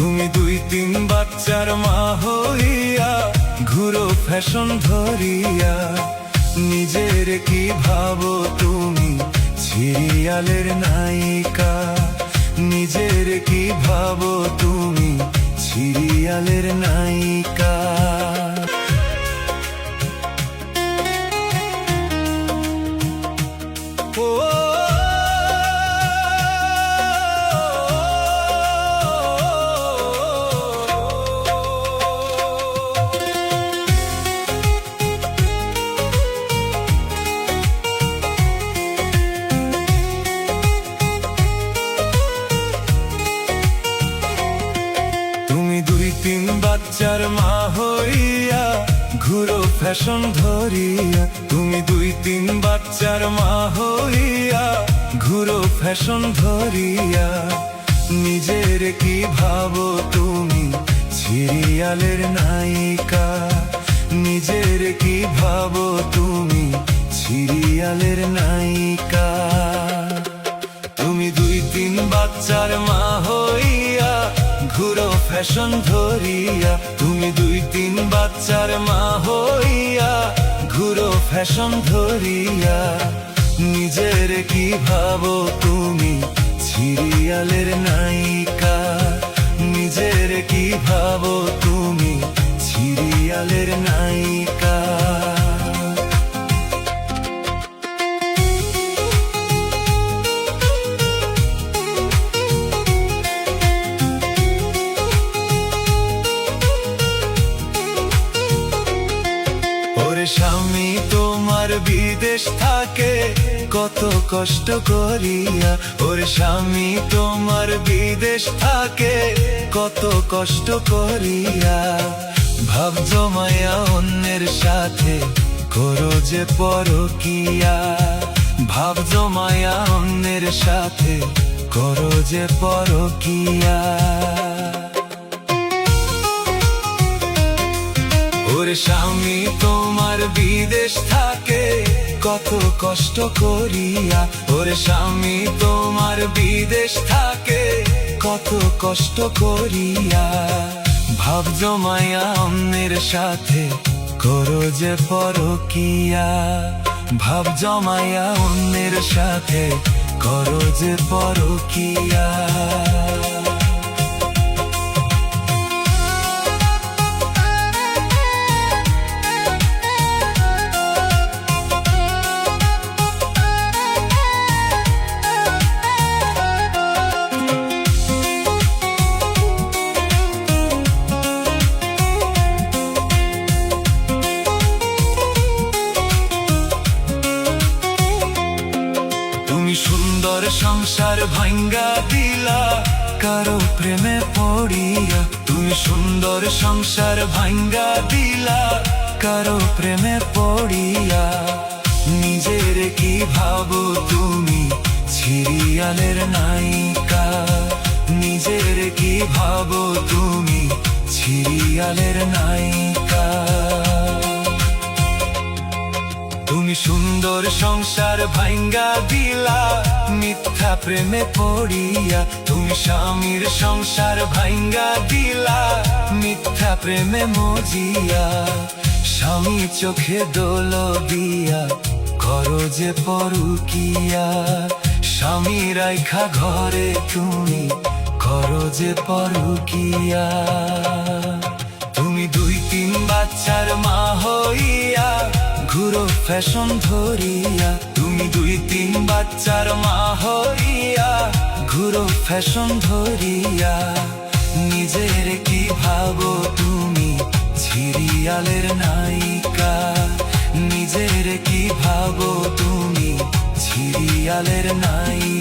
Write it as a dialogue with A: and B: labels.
A: তুমি দুই তিন বাচ্চার মা হইয়া ঘুরো ফ্যাশন ধরিয়া। নিজের কি ভাবো তুমি সিরিয়ালের নায়িকা, নিজের কি ভাবো তুমি সিরিয়ালের নায়িকা। তিন বাচ্চার মা হইয়া ঘুরো ফ্যাশন ধরিয়া। তুমি দুই তিন বাচ্চার মা হইয়া ঘুরো ফ্যাশন ধরিয়া। নিজের কি ভাবো তুমি সিরিয়ালের নায়িকা, নিজের কি ভাবো তুমি সিরিয়ালের নায়িকা। তুমি দুই তিন বাচ্চার মা হইয়া ঘুরো ফ্যাশন ধরিয়া। তুমি দুই তিন বাচ্চার মা হইয়া ঘুরো ফ্যাশন ধরিয়া। নিজের কি ভাবো তুমি সিরিয়ালের নায়িকা, নিজের কি ভাবো তুমি সিরিয়ালের নায়িকা। স্বামী তোমার বিদেশ থাকে কত কষ্ট করিয়া। ওরে স্বামী তোমার বিদেশ থাকে কত কষ্ট করিয়া। ভাব জমায়া অন্যের সাথে করো যে পরকিয়া, ভাব জমায়া অন্যের সাথে করো যে পরকিয়া। ওরে স্বামী তোমার বিদেশ থাকে কত কষ্ট করিয়া। ওরে স্বামী তোমার বিদেশ থাকে কত কষ্ট করিয়া। ভাব জমায়া অন্যের সাথে করো যে পরকিয়া, ভাব জমায়া অন্যের সাথে করো যে পরকিয়া। সুন্দর সংসার ভাঙ্গা দিলা কারো প্রেমে পড়িয়া। তুমি সুন্দর সংসার ভাঙ্গা দিলা কারো প্রেমে পড়িয়া। নিজের কি ভাবো তুমি সিরিয়ালের নায়িকা, নিজের কি ভাবো তুমি সিরিয়ালের নায়িকা। তুমি সুন্দর সংসার ভাঙ্গা দিলা মিথ্যা প্রেমে পড়িয়া। তুমি স্বামীর সংসার ভাঙ্গা দিলা মিথ্যা প্রেমে মজিয়া। স্বামী চোখে দোল দিয়া করো যে পরকিয়া। স্বামী রাইখা ঘরে তুমি করো যে পরকিয়া। তুমি দুই তিন বাচ্চার মা হইয়া ঘুরো ফ্যাশন ধরিয়া। তুমি দুই তিন বাচ্চার মা হইয়া ঘুরো ফ্যাশন ধরিয়া। নিজের কি ভাবো তুমি সিরিয়ালের নায়িকা, নিজের কি ভাবো তুমি সিরিয়ালের নায়িকা।